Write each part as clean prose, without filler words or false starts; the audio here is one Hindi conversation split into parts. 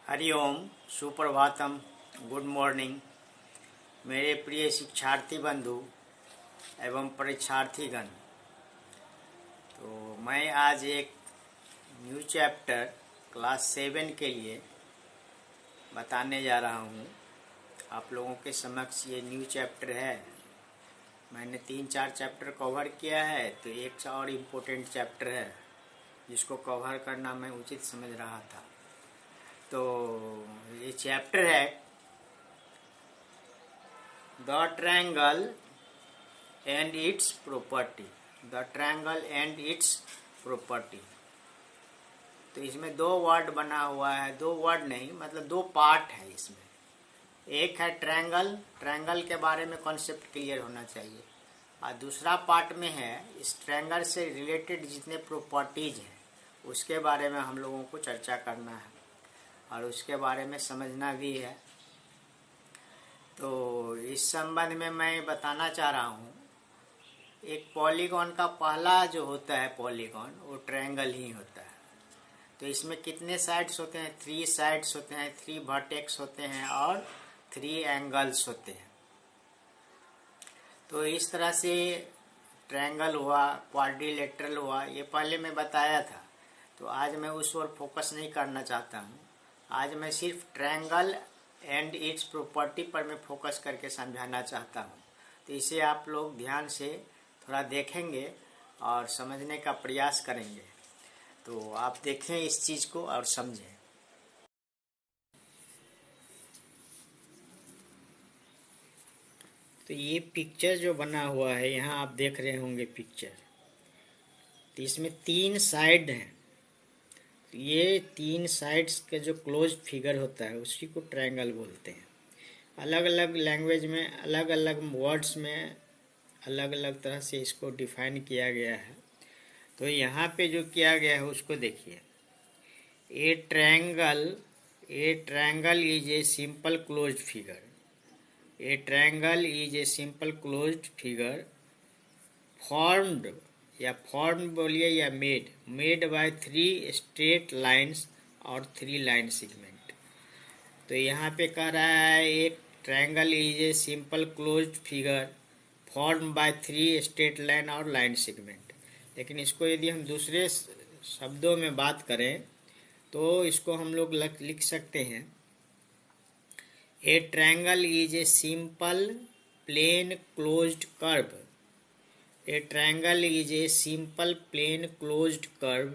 हरिओम, सुप्रभातम, गुड मॉर्निंग मेरे प्रिय शिक्षार्थी बंधु एवं परीक्षार्थीगण। तो मैं आज एक न्यू चैप्टर क्लास 7 के लिए बताने जा रहा हूँ। आप लोगों के समक्ष ये न्यू चैप्टर है। मैंने 3-4 चैप्टर कवर किया है, तो एक और इम्पोर्टेंट चैप्टर है जिसको कवर करना मैं उचित समझ रहा था। तो ये चैप्टर है the triangle and it's property. The triangle and it's property. तो इसमें 2 वर्ड बना हुआ है, 2 वर्ड नहीं, मतलब 2 पार्ट है इसमें। एक है ट्रायंगल, ट्रायंगल के बारे में कॉन्सेप्ट क्लियर होना चाहिए, और दूसरा पार्ट में है इस ट्रायंगल से रिलेटेड जितने प्रॉपर्टीज हैं उसके बारे में हम लोगों को चर्चा करना है और उसके बारे में समझना भी है। तो इस संबंध में मैं बताना चाह रहा हूँ, एक पॉलीगॉन का पहला जो होता है पॉलीगॉन, वो ट्रायंगल ही होता है। तो इसमें कितने साइड्स होते हैं? 3 साइड्स होते हैं, 3 वर्टेक्स होते हैं और 3 एंगल्स होते हैं। तो इस तरह से ट्रायंगल हुआ, क्वाड्रिलेटरल हुआ, ये पहले मैं बताया था। तो आज मैं उस ओर फोकस नहीं करना चाहता हूँ। आज मैं सिर्फ ट्रायंगल एंड इट्स प्रॉपर्टी पर मैं फोकस करके समझाना चाहता हूँ। तो इसे आप लोग ध्यान से थोड़ा देखेंगे और समझने का प्रयास करेंगे। तो आप देखें इस चीज़ को और समझें। तो ये पिक्चर जो बना हुआ है, यहाँ आप देख रहे होंगे पिक्चर। तो इसमें 3 साइड हैं। तो ये 3 साइड्स के जो क्लोज फिगर होता है उसी को ट्रायंगल बोलते हैं। अलग अलग लैंग्वेज में, अलग अलग वर्ड्स में अलग अलग तरह से इसको डिफाइन किया गया है। तो यहाँ पे जो किया गया है उसको देखिए। ए triangle is a simple closed figure. A triangle is a simple closed figure formed, या फॉर्म बोलिए या मेड बाय 3 स्ट्रेट लाइन्स और 3 लाइन सेगमेंट। तो यहाँ पे कह रहा है एक triangle is a simple closed figure form by 3 straight line और लाइन सेगमेंट। लेकिन इसको यदि हम दूसरे शब्दों में बात करें तो इसको हम लोग लिख सकते हैं, ए triangle is a simple plain closed curve. A triangle is a simple plane closed curve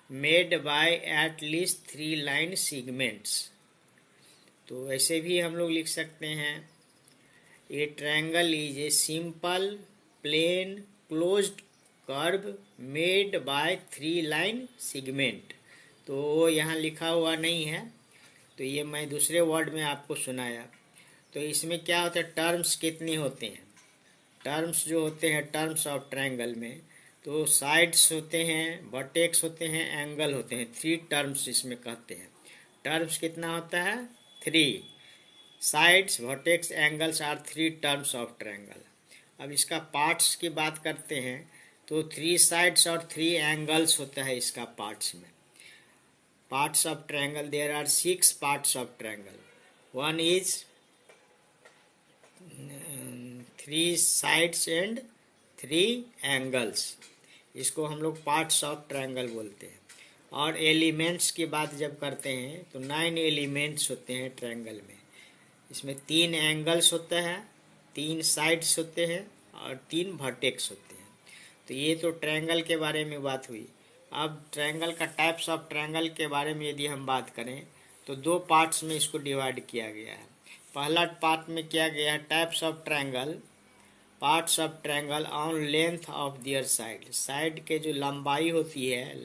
made by at least 3 line segments। तो ऐसे भी हम लोग लिख सकते हैं, A triangle is a simple plane closed curve made by 3 line segment। तो यहाँ लिखा हुआ नहीं है, तो ये मैं दूसरे वर्ड में आपको सुनाया। तो इसमें क्या होता है, टर्म्स कितनी होते हैं? टर्म्स जो होते हैं टर्म्स ऑफ ट्रायंगल में, तो साइड्स होते हैं, वर्टेक्स होते हैं, एंगल होते हैं। 3 टर्म्स इसमें कहते हैं। टर्म्स कितना होता है? 3 sides, vertex, angles are 3 terms of triangle. अब इसका पार्ट्स की बात करते हैं तो 3 साइड्स और 3 एंगल्स होता है इसका पार्ट्स में। Parts of triangle, there are 6 parts of triangle. 1 is 3 sides and 3 angles, इसको हम लोग पार्ट्स ऑफ ट्रायंगल बोलते हैं। और एलिमेंट्स की बात जब करते हैं तो 9 एलिमेंट्स होते हैं ट्रायंगल में। इसमें 3 एंगल्स होते हैं, 3 साइड्स होते हैं और 3 वर्टेक्स होते हैं। तो ये तो ट्रायंगल के बारे में बात हुई। अब ट्रायंगल का टाइप्स ऑफ ट्रायंगल के बारे में यदि हम बात करें तो 2 पार्ट्स में इसको डिवाइड किया गया है। पहला पार्ट में किया गया है types of triangle, parts of triangle on length of their side. Side के जो लंबाई होती है,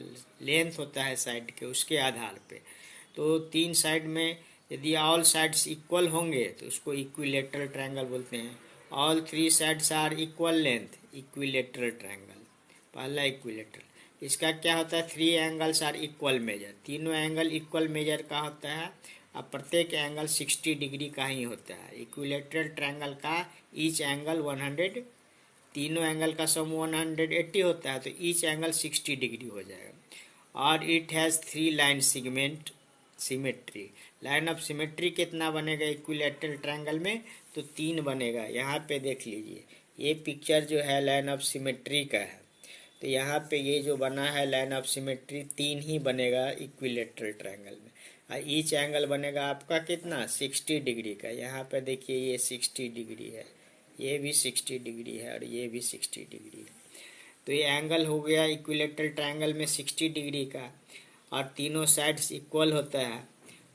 लेंथ होता है साइड के, उसके आधार पे। तो 3 साइड में यदि ऑल साइड्स इक्वल होंगे तो उसको इक्विलेटरल ट्रायंगल बोलते हैं। All 3 sides are equal length, equilateral triangle, पहला इक्विलेटरल। इसका क्या होता है, 3 एंगल्स आर इक्वल मेजर, तीनों एंगल इक्वल मेजर का होता है। अब प्रत्येक एंगल 60 डिग्री का ही होता है। इक्विलेटरल ट्रायंगल का ईच एंगल 100, तीनों एंगल का सम 180 होता है, तो ईच एंगल 60 डिग्री हो जाएगा। और it has 3 line segment, symmetry. Line of symmetry कितना बनेगा इक्विलैटरल ट्रायंगल में, तो 3 बनेगा। यहाँ पे देख लीजिए, ये पिक्चर जो है लाइन ऑफ सिमेट्री का है, तो यहाँ पे ये जो बना है लाइन ऑफ सिमेट्री 3 ही बनेगा इक्विलैटरल ट्रायंगल में। और ईच एंगल बनेगा आपका कितना 60 डिग्री का। यहाँ पे देखिए ये 60 डिग्री है, ये भी 60 डिग्री है और ये भी 60 डिग्री है। तो ये एंगल हो गया इक्विलैटरल ट्रायंगल में 60 डिग्री का, और तीनों साइड्स इक्वल होता है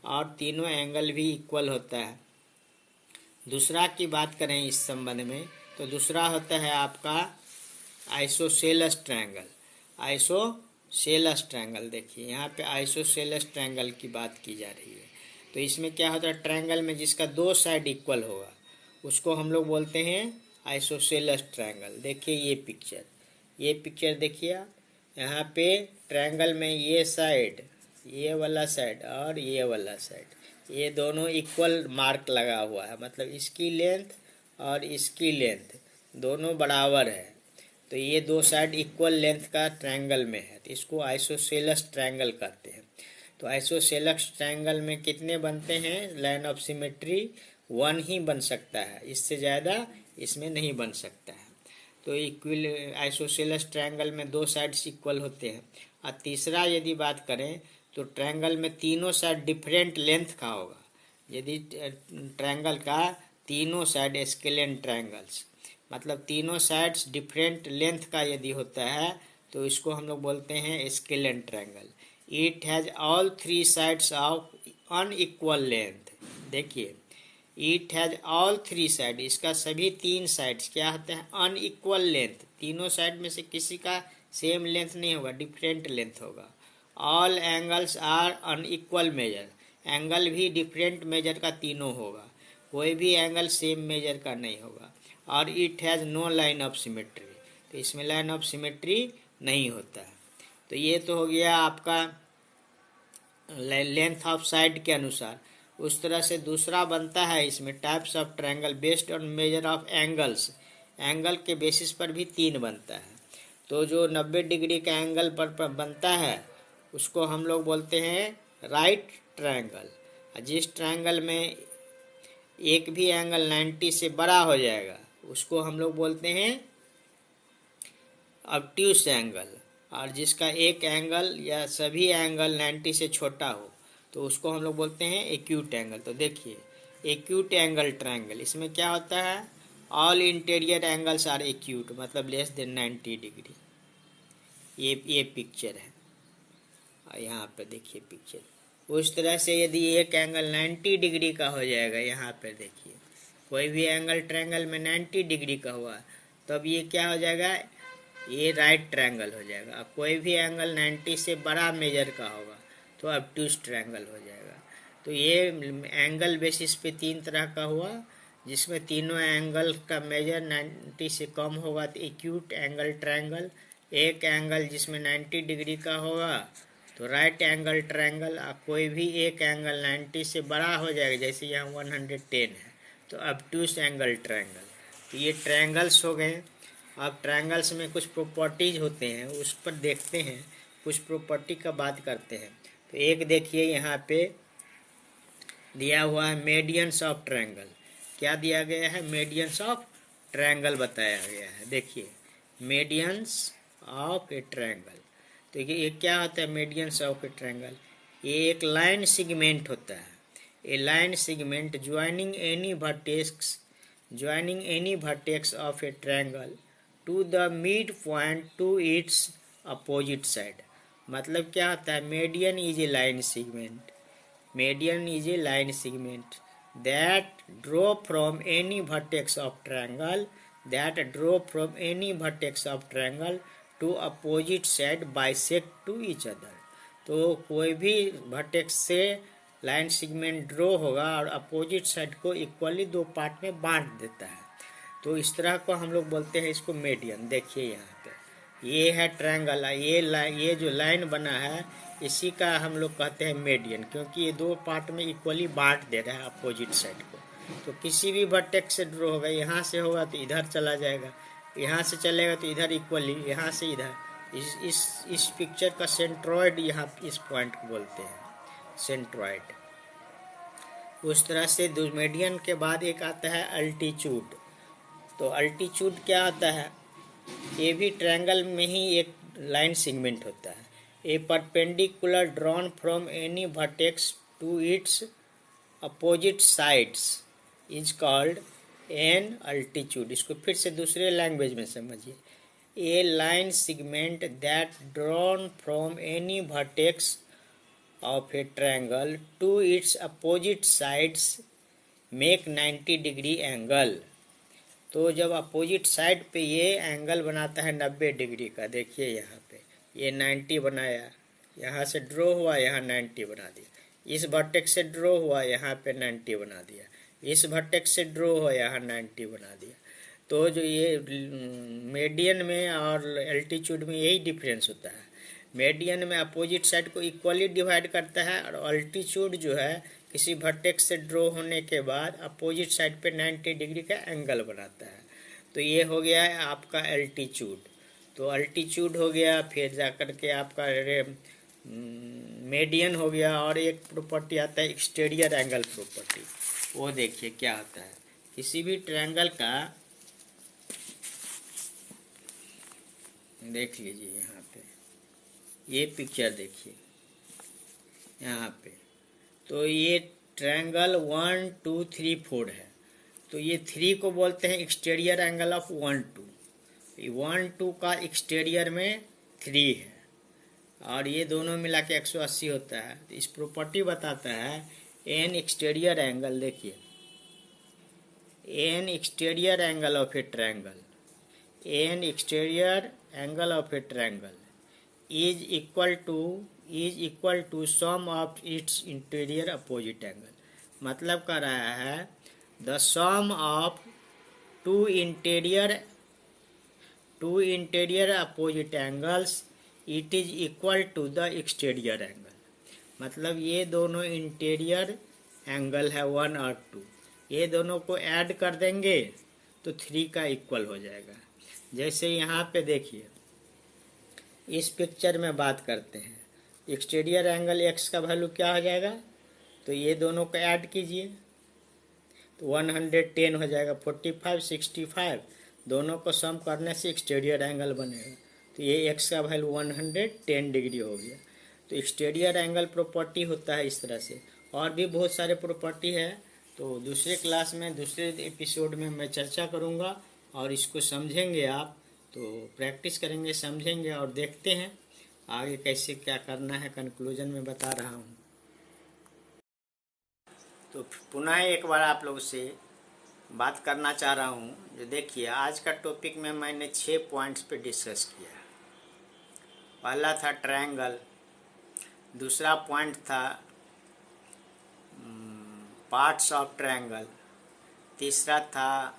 और तीनों एंगल भी इक्वल होता है। दूसरा की बात करें इस संबंध में, तो दूसरा होता है आपका आइसोसेलेस ट्रायंगल। आइसोसेलेस ट्रायंगल देखिए यहाँ पे आइसोसेलेस ट्रायंगल की बात की जा रही है। तो इसमें क्या होता है, ट्रायंगल में जिसका 2 साइड इक्वल होगा उसको हम लोग बोलते हैं आइसोसेलेस ट्रायंगल। देखिए ये पिक्चर देखिए, यहाँ पे ट्रायंगल में ये साइड, ये वाला साइड और ये वाला साइड, ये दोनों इक्वल मार्क लगा हुआ है, मतलब इसकी लेंथ और इसकी लेंथ दोनों बराबर है। तो ये 2 साइड इक्वल लेंथ का ट्रायंगल में है, तो इसको आइसोसेलेस ट्रायंगल कहते हैं। तो आइसोसेलेस ट्रायंगल में कितने बनते हैं लाइन ऑफ सिमेट्री, 1 ही बन सकता है, इससे ज़्यादा इसमें नहीं बन सकता है। तो इक्वल आइसोसेलेस ट्रायंगल में 2 साइड्स इक्वल होते हैं। और तीसरा यदि बात करें तो ट्रायंगल में तीनों साइड डिफरेंट लेंथ का होगा। यदि ट्रायंगल का तीनों साइड स्केलेन ट्रायंगल्स, मतलब तीनों साइड्स डिफरेंट लेंथ का यदि होता है तो इसको हम लोग बोलते हैं scalene triangle. It has all 3 sides of unequal length. देखिए इट हैज ऑल 3 साइड, इसका सभी 3 साइड्स क्या होते हैं अनइक्वल लेंथ। तीनों साइड में से किसी का सेम लेंथ नहीं होगा, डिफरेंट लेंथ होगा। All angles are unequal measure, angle भी डिफरेंट मेजर का तीनों होगा, कोई भी एंगल सेम मेजर का नहीं होगा। और it has no line of symmetry, तो इसमें लाइन ऑफ सिमेट्री नहीं होता है। तो ये तो हो गया आपका लेंथ ऑफ साइड के अनुसार। उस तरह से दूसरा बनता है इसमें types of triangle based on measure of angles. Angle के बेसिस पर भी 3 बनता है। तो जो 90 डिग्री का एंगल पर बनता है उसको हम लोग बोलते हैं राइट ट्रायंगल। जिस ट्रायंगल में एक भी एंगल 90 से बड़ा हो जाएगा उसको हम लोग बोलते हैं ऑब्ट्यूस एंगल, और जिसका एक एंगल या सभी एंगल 90 से छोटा हो तो उसको हम लोग बोलते हैं एक्यूट एंगल। तो देखिए एक्यूट एंगल ट्रायंगल, इसमें क्या होता है all interior angles are acute, मतलब लेस देन 90 डिग्री। ये पिक्चर है, यहाँ पे देखिए पिक्चर। उस तरह से यदि एक एंगल 90 डिग्री का हो जाएगा, यहाँ पे देखिए कोई भी एंगल ट्रायंगल में 90 डिग्री का हुआ तब ये क्या हो जाएगा, ये राइट ट्रायंगल हो जाएगा। कोई भी एंगल 90 से बड़ा मेजर का होगा तो ऑब्ट्यूस ट्रायंगल हो जाएगा। तो ये एंगल बेसिस पे 3 तरह का हुआ, जिसमें तीनों एंगल का मेजर 90 से कम होगा तो एक्यूट एंगल ट्रायंगल। एक एंगल जिसमें 90 डिग्री का होगा तो राइट एंगल ट्रायंगल। कोई भी एक एंगल 90 से बड़ा हो जाएगा, जैसे यहाँ 110 है तो ऑब्ट्यूस एंगल ट्रायंगल। तो ये ट्रायंगल्स हो गए। अब ट्रायंगल्स में कुछ प्रॉपर्टीज होते हैं, उस पर देखते हैं, कुछ प्रॉपर्टी का बात करते हैं। तो एक देखिए यहाँ पे दिया हुआ है मेडियंस ऑफ ट्रायंगल। क्या दिया गया है, मेडियंस ऑफ ट्रायंगल बताया गया है। देखिए मेडियंस ऑफ ए ट्रायंगल, तो ये क्या होता है मेडियंस ऑफ ए ट्रायंगल, ये एक लाइन सेगमेंट होता है। A line segment joining any vertex of a triangle to the mid point to its opposite side. मतलब क्या होता है, median is a line segment, median is a line segment that draw from any vertex of triangle to opposite side bisect to each other. तो कोई भी वर्टेक्स से लाइन सेगमेंट ड्रॉ होगा और अपोजिट साइड को इक्वली 2 पार्ट में बांट देता है, तो इस तरह को हम लोग बोलते हैं इसको मीडियन। देखिए यहाँ पे ये है ट्रायंगल, ये जो लाइन बना है इसी का हम लोग कहते हैं मीडियन, क्योंकि ये 2 पार्ट में इक्वली बांट दे रहा है अपोजिट साइड को। तो किसी भी वर्टेक्स से ड्रॉ होगा, यहाँ से होगा तो इधर चला जाएगा, यहाँ से चलेगा तो इधर इक्वली, यहाँ से इधर। इस पिक्चर का सेंट्रॉइड यहाँ इस पॉइंट को बोलते हैं। सेंट्रॉइड। उस तरह से मीडियन के बाद एक आता है अल्टीट्यूड। तो अल्टीट्यूड क्या आता है, ये भी ट्रायंगल में ही एक लाइन सेगमेंट होता है। A perpendicular drawn from any vertex to its opposite sides is called an altitude. इसको फिर से दूसरे लैंग्वेज में समझिए। A line segment that drawn from any vertex of a triangle to its opposite sides make 90 degree angle. तो जब अपोजिट साइड पे ये एंगल बनाता है 90 डिग्री का, देखिए यहाँ पे ये 90 बनाया, यहाँ से ड्रॉ हुआ, यहाँ 90 बना दिया, इस वर्टेक्स से ड्रॉ हुआ, यहाँ पे 90 बना दिया, इस वर्टेक्स से ड्रॉ हुआ, यहाँ 90 बना दिया। तो जो ये मीडियन में और एल्टीट्यूड में यही डिफरेंस होता है। मीडियन में अपोजिट साइड को इक्वली डिवाइड करता है, और अल्टीट्यूड जो है किसी वर्टेक्स से ड्रॉ होने के बाद अपोजिट साइड पे 90 डिग्री का एंगल बनाता है। तो ये हो गया है आपका अल्टीट्यूड। तो अल्टीट्यूड हो गया, फिर जाकर के आपका मीडियन हो गया, और एक प्रॉपर्टी आता है एक्सटीरियर एंगल प्रॉपर्टी। वो देखिए क्या होता है, किसी भी ट्रायंगल का देख लीजिए, यहाँ पे ये पिक्चर देखिए यहाँ पे। तो ये ट्रायंगल 1 2 3 4 है। तो ये 3 को बोलते हैं एक्सटीरियर एंगल ऑफ 1 2। 1 2 का एक्सटीरियर में 3 है, और ये दोनों मिला के 180 होता है। तो इस प्रॉपर्टी बताता है एन एक्सटीरियर एंगल। देखिए N exterior angle of a triangle, N exterior angle of a triangle is equal to sum of its interior opposite angle। मतलब कर रहा है the sum of two interior opposite angles it is equal to the exterior angle। मतलब ये दोनों इंटीरियर एंगल है 1 और 2, ये दोनों को ऐड कर देंगे तो 3 का इक्वल हो जाएगा। जैसे यहाँ पे देखिए, इस पिक्चर में बात करते हैं, एक्सटीरियर एंगल x का वैल्यू क्या हो जाएगा, तो ये दोनों को ऐड कीजिए तो 110 हो जाएगा। 45 65 दोनों को सम करने से एक्सटीरियर एंगल बनेगा। तो ये x का वैल्यू 110 डिग्री हो गया। तो एक्सटीरियर एंगल प्रॉपर्टी होता है इस तरह से। और भी बहुत सारे प्रॉपर्टी है, तो दूसरे क्लास में दूसरे एपिसोड में मैं चर्चा करूँगा, और इसको समझेंगे आप, तो प्रैक्टिस करेंगे, समझेंगे, और देखते हैं आगे कैसे क्या करना है। कंक्लूजन में बता रहा हूँ। तो पुनः एक बार आप लोग से बात करना चाह रहा हूँ। जो देखिए आज का टॉपिक में मैंने 6 पॉइंट्स पे डिस्कस किया। पहला था ट्रायंगल, दूसरा पॉइंट था पार्ट्स ऑफ ट्रायंगल, तीसरा था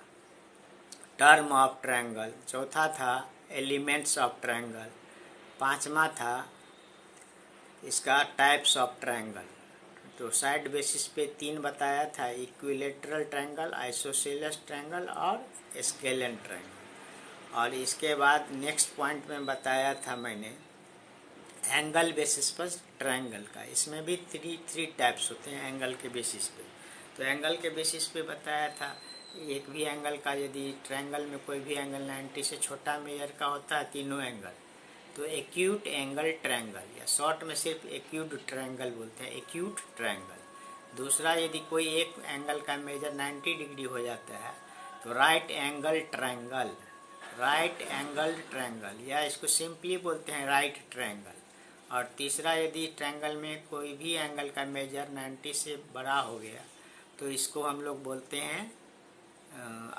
टर्म ऑफ ट्रायंगल, चौथा था एलिमेंट्स ऑफ ट्रायंगल, पांचवा था इसका टाइप्स ऑफ ट्रायंगल। तो साइड बेसिस पे 3 बताया था, इक्विलेटरल ट्रायंगल, आइसोसेलेस ट्रायंगल और स्केलन ट्रायंगल। और इसके बाद नेक्स्ट पॉइंट में बताया था मैंने एंगल बेसिस पर ट्रायंगल का। इसमें भी 3 टाइप्स होते हैं एंगल के बेसिस पे। तो एंगल के बेसिस पे बताया था, एक भी एंगल का यदि ट्रायंगल में कोई भी एंगल 90 से छोटा मेजर का होता है, तीनों एंगल, तो एक्यूट एंगल ट्रायंगल, या शॉर्ट में सिर्फ एक्यूट ट्रायंगल बोलते हैं, एक्यूट ट्रायंगल। दूसरा, यदि कोई एक एंगल का मेजर 90 डिग्री हो जाता है तो right angle triangle, right angle triangle, या इसको सिंपली बोलते हैं राइट ट्रायंगल। और तीसरा, यदि ट्रायंगल में कोई भी एंगल का मेजर 90 से बड़ा हो गया तो इसको हम लोग बोलते हैं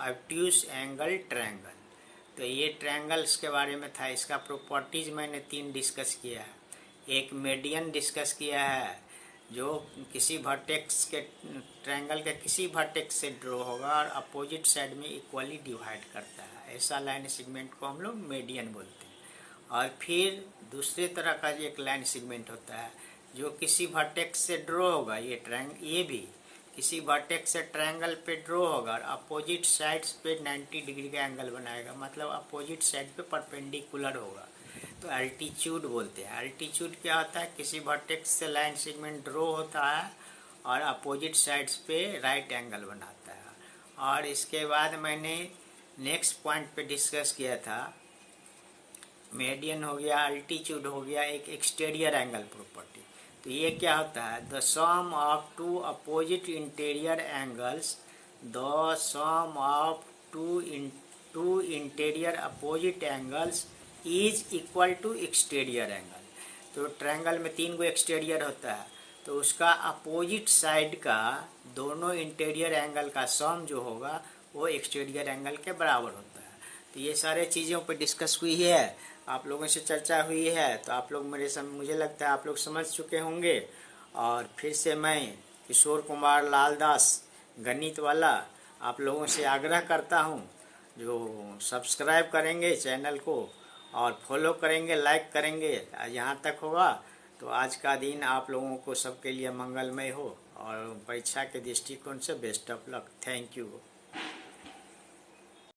ऑब्ट्यूस एंगल ट्रायंगल। तो ये ट्रायंगल्स के बारे में था। इसका प्रॉपर्टीज मैंने 3 डिस्कस किया है। एक मीडियन डिस्कस किया है, जो किसी वर्टेक्स के ट्रायंगल के किसी वर्टेक्स से ड्रॉ होगा और अपोजिट साइड में इक्वली डिवाइड करता है, ऐसा लाइन सेगमेंट को हम लोग मीडियन बोलते हैं। और फिर दूसरे तरह का एक लाइन सेगमेंट होता है जो किसी वर्टेक्स से ड्रॉ होगा, ये भी किसी वर्टेक्स से ट्रायंगल पे ड्रॉ होगा और अपोजिट साइड्स पे 90 डिग्री का एंगल बनाएगा, मतलब अपोजिट साइड पे परपेंडिकुलर होगा। तो अल्टीट्यूड बोलते हैं। अल्टीट्यूड क्या होता है, किसी वर्टेक्स से लाइन सेगमेंट ड्रॉ होता है और अपोजिट साइड्स पे राइट एंगल बनाता है। और इसके बाद मैंने नेक्स्ट पॉइंट पे डिस्कस किया था, मेडियन हो गया, अल्टीट्यूड हो गया, एक एक्सटीरियर एंगल प्रॉपर्टी। तो ये क्या होता है, the sum of two opposite interior angles, the sum of two interior opposite angles is equal to exterior angle. तो ट्रायंगल में 3 गो एक्सटीरियर होता है, तो उसका अपोजिट साइड का दोनों इंटीरियर एंगल का सम जो होगा वो एक्सटीरियर एंगल के बराबर होता है। तो ये सारे चीज़ों पर डिस्कस हुई है, आप लोगों से चर्चा हुई है, तो आप लोग मुझे लगता है आप लोग समझ चुके होंगे। और फिर से मैं किशोर कुमार लाल दास गणित वाला आप लोगों से आग्रह करता हूँ, जो सब्सक्राइब करेंगे चैनल को और फॉलो करेंगे, लाइक करेंगे, यहाँ तक होगा तो आज का दिन आप लोगों को सबके लिए मंगलमय हो और परीक्षा के दृष्टिकोण से best of luck. Thank you.